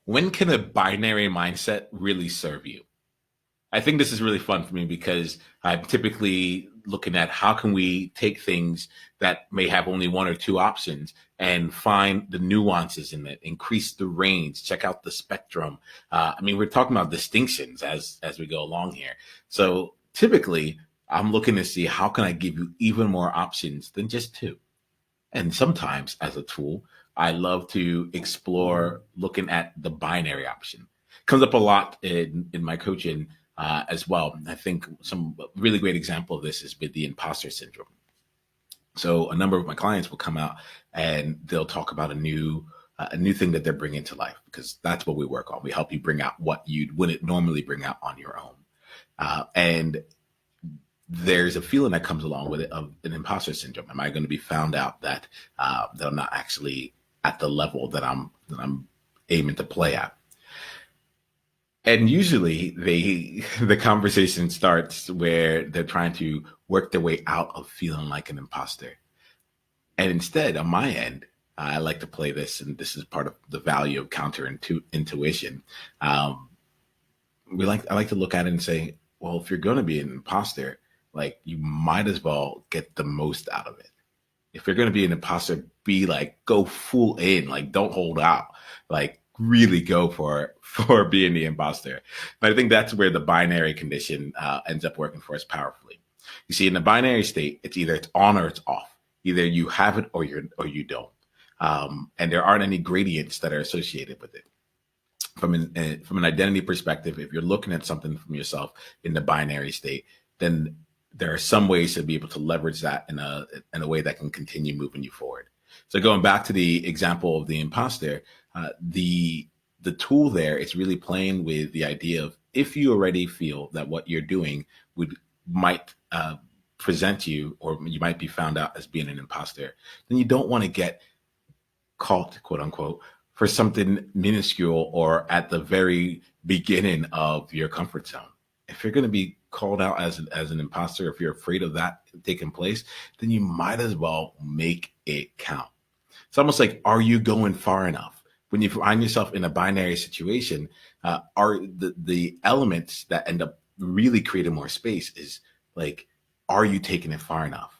When can a binary mindset really serve you? I think this is really fun for me because I'm typically looking at how can we take things that may have only one or two options and find the nuances in it, increase the range, check out the spectrum. We're talking about distinctions as we go along here. So typically, I'm looking to see how can I give you even more options than just two. And sometimes, as a tool, I love to explore looking at the binary option. Comes up a lot in my coaching as well. I think some really great example of this has been the imposter syndrome. So a number of my clients will come out and they'll talk about a new thing that they're bringing to life because that's what we work on. We help you bring out what you wouldn't normally bring out on your own. And there's a feeling that comes along with it of an imposter syndrome. Am I going to be found out that that I'm not actually at the level that I'm aiming to play at? And usually the conversation starts where they're trying to work their way out of feeling like an imposter. And instead, on my end, I like to play this, and this is part of the value of intuition. Um, I like to look at it and say, well, if you're going to be an imposter, like you might as well get the most out of it. If you're going to be an imposter, be like, go full in, like don't hold out, like really go for being the imposter. But I think that's where the binary condition ends up working for us powerfully. You see, in the binary state, it's on or it's off. Either you have it or you don't. And there aren't any gradients that are associated with it. From an identity perspective, if you're looking at something from yourself in the binary state, then there are some ways to be able to leverage that in a way that can continue moving you forward. So going back to the example of the imposter, the tool there is really playing with the idea of if you already feel that what you're doing might present you, or you might be found out as being an imposter, then you don't want to get caught, quote unquote, for something minuscule or at the very beginning of your comfort zone. If you're going to be called out as an imposter, if you're afraid of that taking place, then you might as well make it count. It's almost like, are you going far enough? When you find yourself in a binary situation, are the elements that end up really creating more space is like, are you taking it far enough?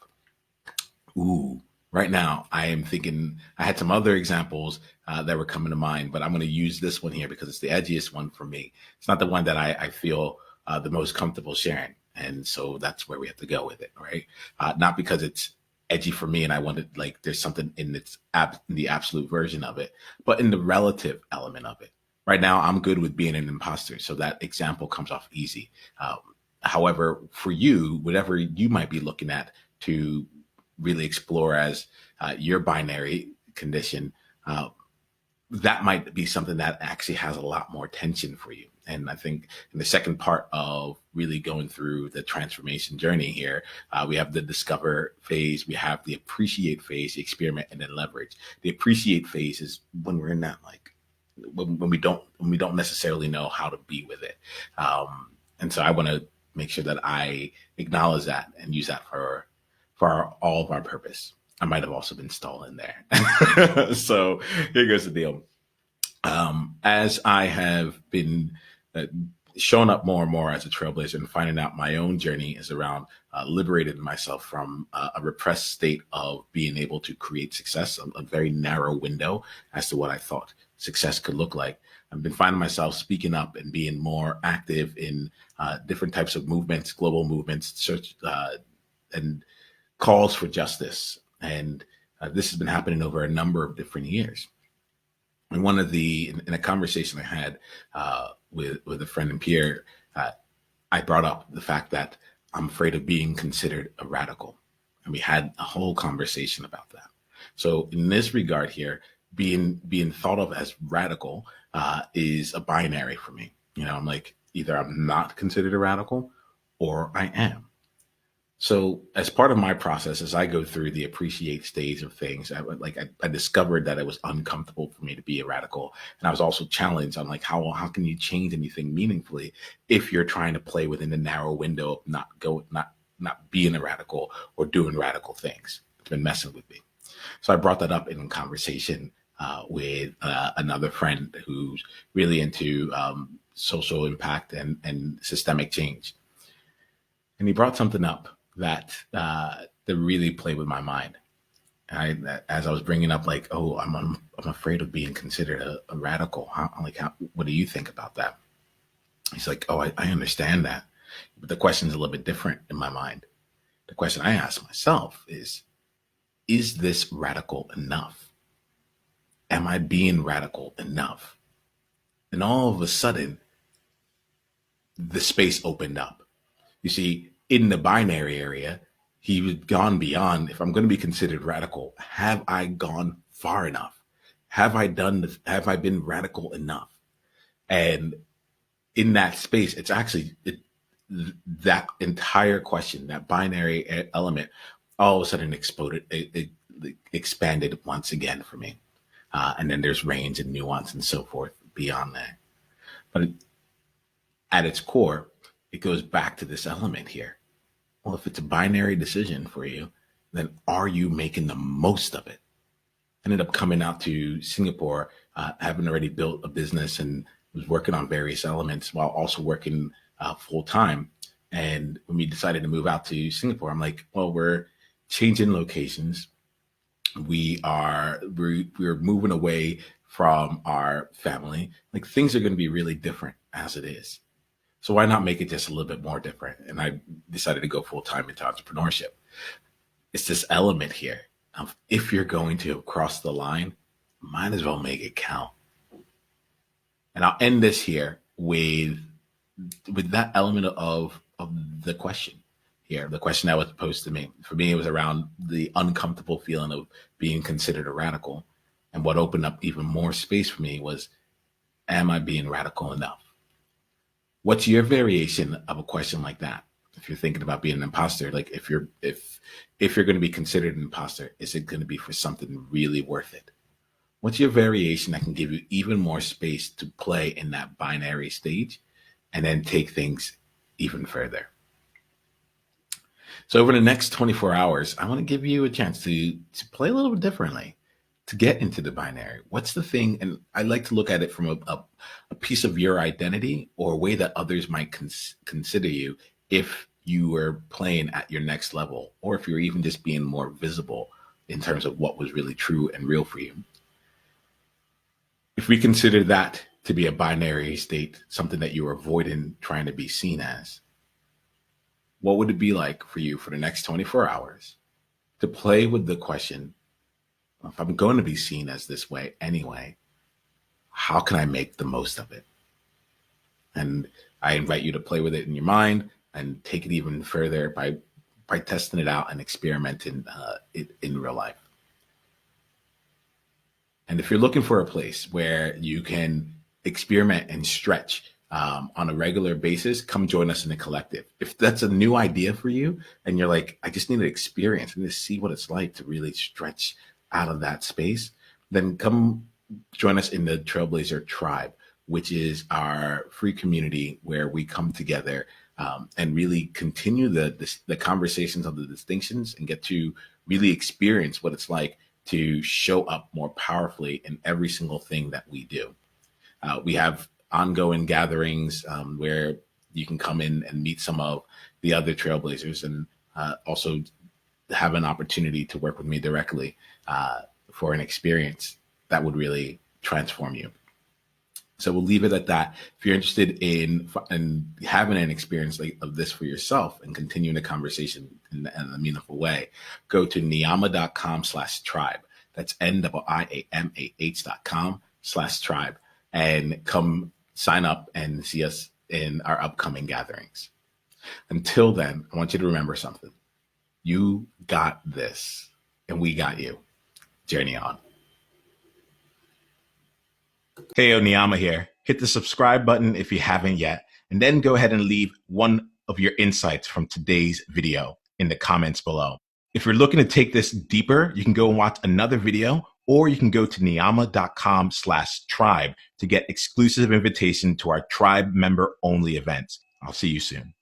Ooh, right now I am thinking I had some other examples that were coming to mind, but I'm going to use this one here because it's the edgiest one for me. It's not the one that I feel the most comfortable sharing. And so that's where we have to go with it, right? Not because it's edgy for me and I wanted like there's something in the absolute version of it, but in the relative element of it. Right now, I'm good with being an imposter, so that example comes off easy. However, for you, whatever you might be looking at to really explore as your binary condition, that might be something that actually has a lot more tension for you. And I think in the second part of really going through the transformation journey here, we have the discover phase, we have the appreciate phase, the experiment, and then leverage. The appreciate phase is when we're in that like when we don't necessarily know how to be with it. And so I want to make sure that I acknowledge that and use that for all of our purpose. I might have also been stolen there. So here goes the deal. As I have been showing up more and more as a trailblazer and finding out my own journey is around liberating myself from a repressed state of being able to create success, a very narrow window as to what I thought success could look like. I've been finding myself speaking up and being more active in different types of movements, global movements, and calls for justice. And this has been happening over a number of different years. And in a conversation I had with a friend and peer, I brought up the fact that I'm afraid of being considered a radical. And we had a whole conversation about that. So in this regard here, being thought of as radical is a binary for me. You know, I'm like, either I'm not considered a radical or I am. So as part of my process, as I go through the appreciate stage of things, I discovered that it was uncomfortable for me to be a radical. And I was also challenged on like, how can you change anything meaningfully if you're trying to play within the narrow window of not being a radical or doing radical things? It's been messing with me. So I brought that up in conversation with another friend who's really into social impact and systemic change. And he brought something up that really played with my mind. As I was bringing up, like, oh, I'm afraid of being considered a radical. What do you think about that? He's like, oh, I understand that, but the question's a little bit different in my mind. The question I ask myself is this radical enough? Am I being radical enough? And all of a sudden, the space opened up. You see, in the binary area, he had gone beyond, if I'm going to be considered radical, have I gone far enough? Have I been radical enough? And in that space, it's actually that entire question, that binary element, all of a sudden exploded. It expanded once again for me. And then there's range and nuance and so forth beyond that. But at its core, it goes back to this element here. Well, if it's a binary decision for you, then are you making the most of it? I ended up coming out to Singapore, having already built a business and was working on various elements while also working full time. And when we decided to move out to Singapore, I'm like, well, we're changing locations. We're moving away from our family. Like, things are going to be really different as it is. So why not make it just a little bit more different? And I decided to go full time into entrepreneurship. It's this element here of, if you're going to cross the line, might as well make it count. And I'll end this here with that element of the question here, the question that was posed to me. For me, it was around the uncomfortable feeling of being considered a radical. And what opened up even more space for me was, am I being radical enough? What's your variation of a question like that? If you're thinking about being an imposter, like if you're going to be considered an imposter, is it going to be for something really worth it? What's your variation that can give you even more space to play in that binary stage and then take things even further? So over the next 24 hours, I want to give you a chance to play a little bit differently, to get into the binary. What's the thing? And I like to look at it from a piece of your identity, or a way that others might consider you if you were playing at your next level, or if you're even just being more visible in terms of what was really true and real for you. If we consider that to be a binary state, something that you're avoiding trying to be seen as, what would it be like for you for the next 24 hours to play with the question, if I'm going to be seen as this way anyway, how can I make the most of it? And I invite you to play with it in your mind and take it even further by testing it out and experimenting it in real life. And if you're looking for a place where you can experiment and stretch on a regular basis, come join us in the collective. If that's a new idea for you and you're like, I just need to experience, I need to see what it's like to really stretch out of that space, then come join us in the Trailblazer Tribe, which is our free community where we come together and really continue the conversations of the distinctions and get to really experience what it's like to show up more powerfully in every single thing that we do. We have ongoing gatherings where you can come in and meet some of the other Trailblazers, and also have an opportunity to work with me directly for an experience that would really transform you. So we'll leave it at that. If you're interested in having an experience of this for yourself and continuing the conversation in a meaningful way, go to niyama.com/tribe. That's NIIAMAH.com/tribe, and come sign up and see us in our upcoming gatherings. Until then, I want you to remember something. You got this, and we got you. Journey on. Hey, Niyama here. Hit the subscribe button if you haven't yet, and then go ahead and leave one of your insights from today's video in the comments below. If you're looking to take this deeper, you can go and watch another video, or you can go to niyama.com/tribe to get exclusive invitation to our tribe member only events. I'll see you soon.